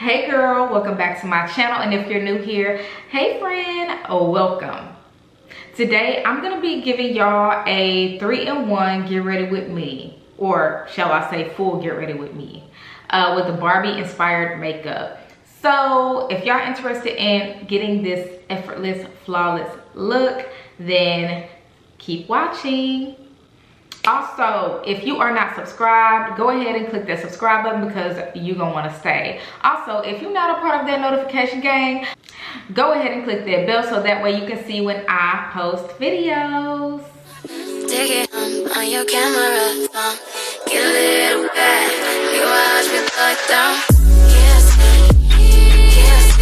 Hey girl, welcome back to my channel, and if you're new here, hey friend, welcome. Today I'm gonna be giving y'all a 3-in-1 get ready with me, or shall I say full get ready with me, with the Barbie inspired makeup. So if y'all interested in getting this effortless, flawless look, then keep watching. Also, if you are not subscribed, go ahead and click that subscribe button because you're gonna want to stay. Also, if you're not a part of that notification gang, go ahead and click that bell so that way you can see when I post videos. Take it on your camera phone. Get a little back. You watch me look down. Yes, yes, yes.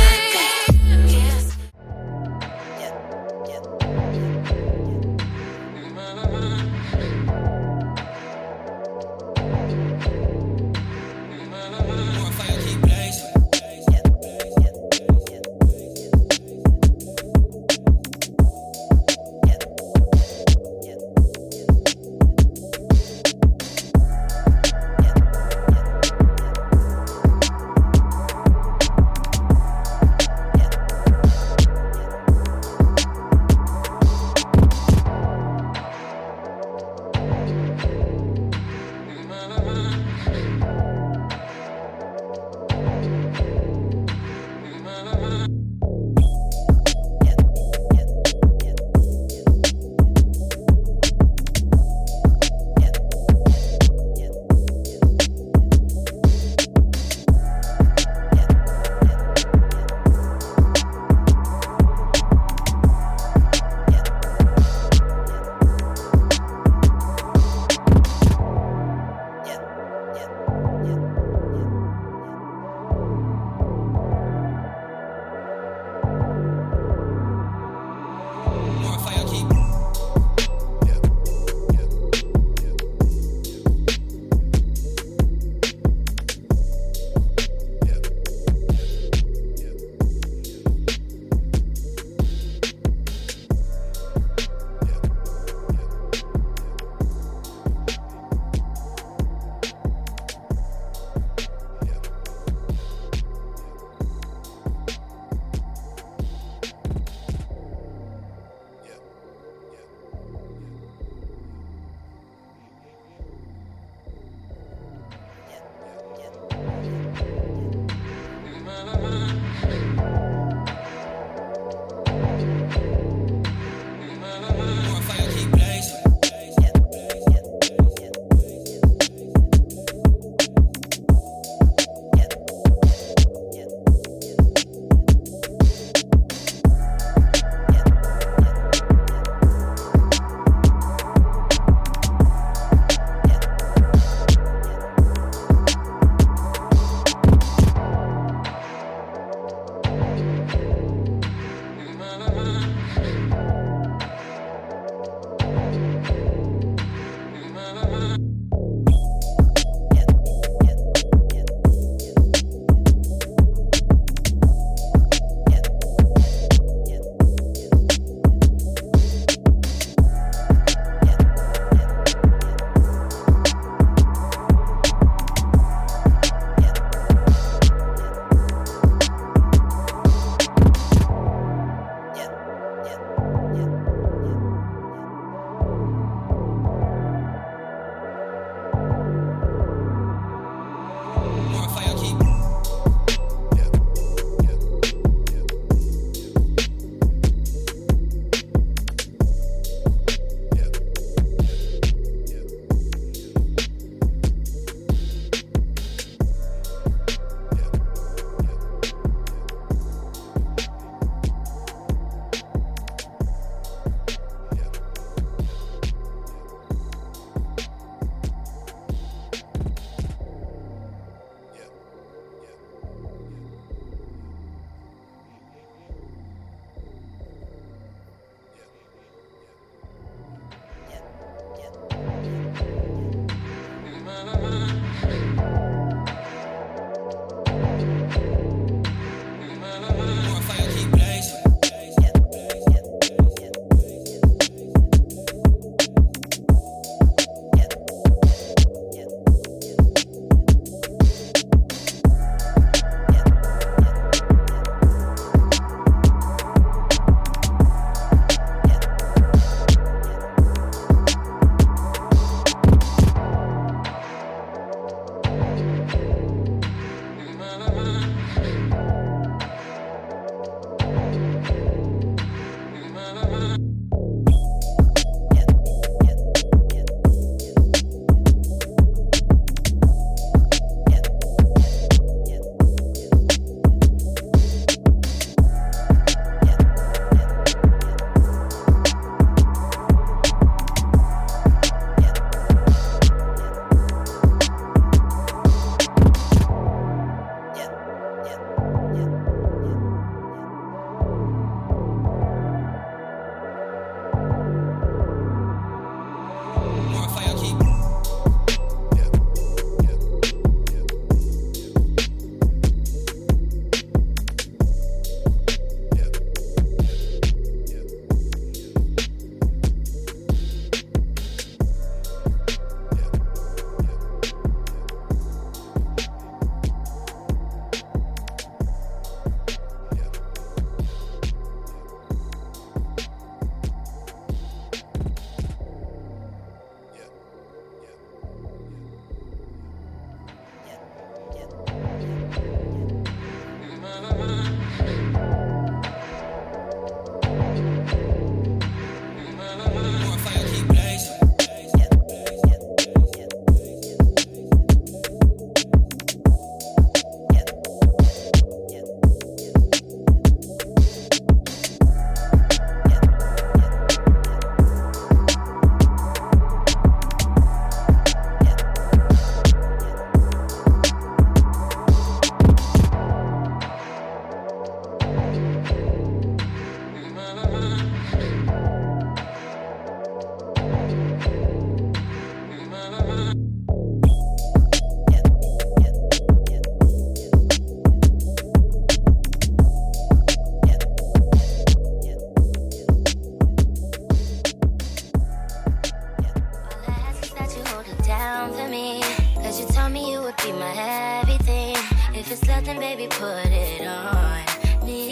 it's nothing, baby, put it on me.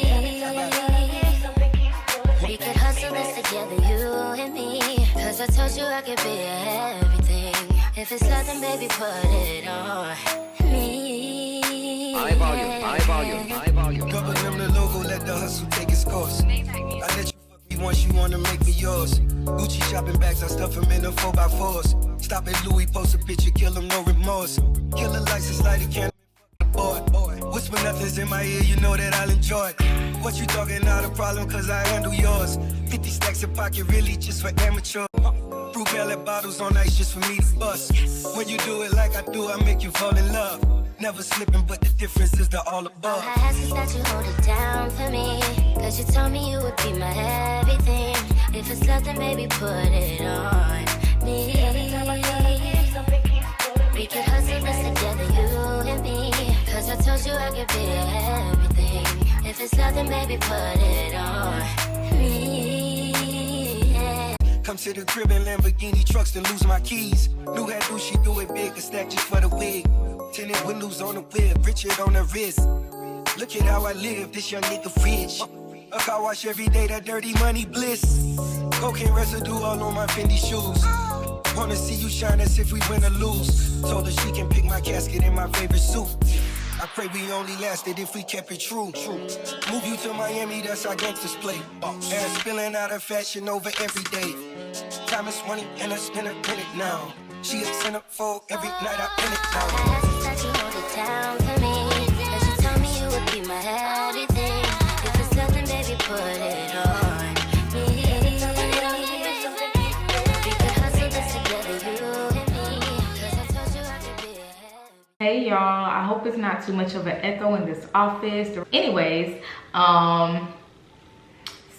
We could hustle this together, you and me. Cause I told you I could be everything. If it's nothing, baby, put it on me. High volume, high volume, high volume. Cover them the logo, let the hustle take its course. I let you fuck me once, you wanna make me yours. Gucci shopping bags, I stuff them in the 4x4s. Stop at Louis, post a picture, kill them, no remorse. Kill a license, light a candle, boy. Whisper nothing's in my ear, you know that I'll enjoy it. What you talking, not a problem, cause I handle yours. 50 stacks in pocket, really just for amateur. Fruit pellet bottles on ice just for me to bust. When you do it like I do, I make you fall in love. Never slipping, but the difference is the all above. I ask is that you hold it down for me. Cause you told me you would be my everything. If it's nothing, baby, put it on me. We could hustle this together, you and me. Cause I told you I could be everything. If it's nothing, baby, put it on me. Yeah. Come to the crib in Lamborghini trucks to lose my keys. New hat do she do it big, a stack just for the wig. Tinted windows on the whip, Richard on the wrist. Look at how I live, this young nigga rich. A car wash every day, that dirty money bliss. Cocaine residue all on my Fendi shoes. Wanna see you shine as if we win or lose. Told her she can pick my casket in my favorite suit. I pray we only lasted if we kept it true. Move you to Miami, that's our gangsters play. Ass spilling out of fashion over every day. Time is money and I spend a minute now. She a centerfold every night I pin it down. I ask is that you hold it down for me. Cause you told me you would be my everything. If it's nothing, baby, put it on me. We could hustle this together, you and me. Cause I told you I could be everything. Hey y'all, I hope it's not too much of an echo in this office. Anyways,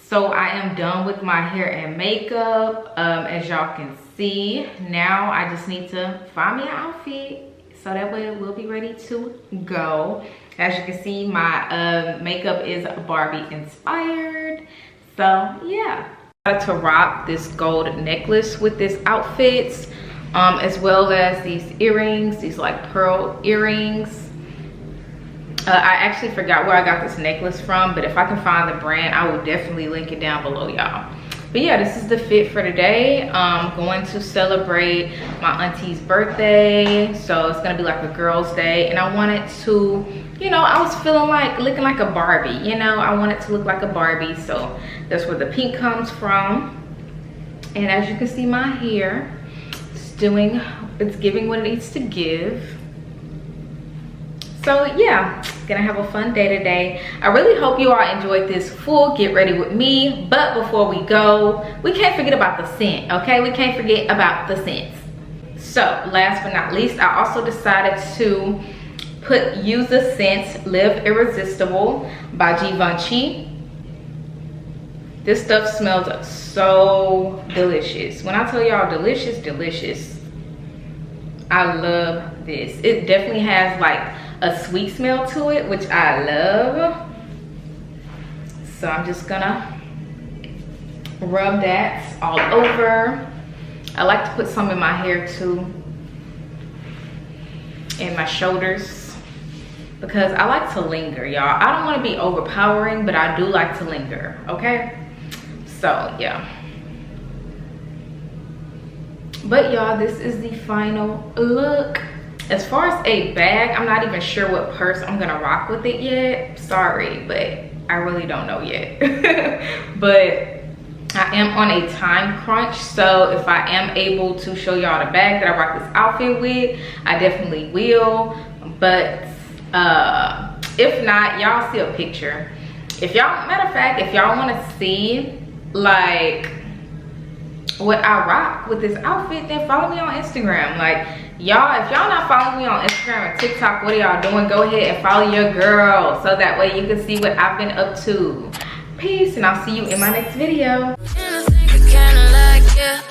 so I am done with my hair and makeup. As y'all can see, now I just need to find me an outfit so that way we'll be ready to go. As you can see, my makeup is Barbie inspired. So yeah, I got to rock this gold necklace with this outfit, as well as these earrings, these like pearl earrings. I actually forgot where I got this necklace from, but if I can find the brand, I will definitely link it down below, y'all. But yeah, this is the fit for today. I'm going to celebrate my auntie's birthday, so it's gonna be like a girl's day, and I wanted to, you know, I was feeling like looking like a Barbie, you know, I wanted to look like a Barbie, so that's where the pink comes from. And as you can see, my hair is it's giving what it needs to give. So yeah, gonna have a fun day today. I really hope you all enjoyed this full get ready with me. But before we go, we can't forget about the scent, okay? We can't forget about the scents. So last but not least, I also decided to use the scent Live Irresistible by Givenchy. This stuff smells so delicious. When I tell y'all delicious, delicious. I love this. It definitely has like a sweet smell to it, which I love. So I'm just gonna rub that all over. I like to put some in my hair too, and my shoulders, because I like to linger, y'all. I don't want to be overpowering, but I do like to linger, okay? So yeah. But y'all, this is the final look. As far as a bag, I'm not even sure what purse I'm gonna rock with it yet. Sorry, but I really don't know yet. But I am on a time crunch, so if I am able to show y'all the bag that I rock this outfit with, I definitely will. But if not, y'all see a picture. If y'all, matter of fact, if y'all want to see like what I rock with this outfit, then follow me on Instagram. Like y'all, if y'all not following me on Instagram or TikTok, what are y'all doing? Go ahead and follow your girl, so that way you can see what I've been up to. Peace, and I'll see you in my next video. And I think I kinda like you.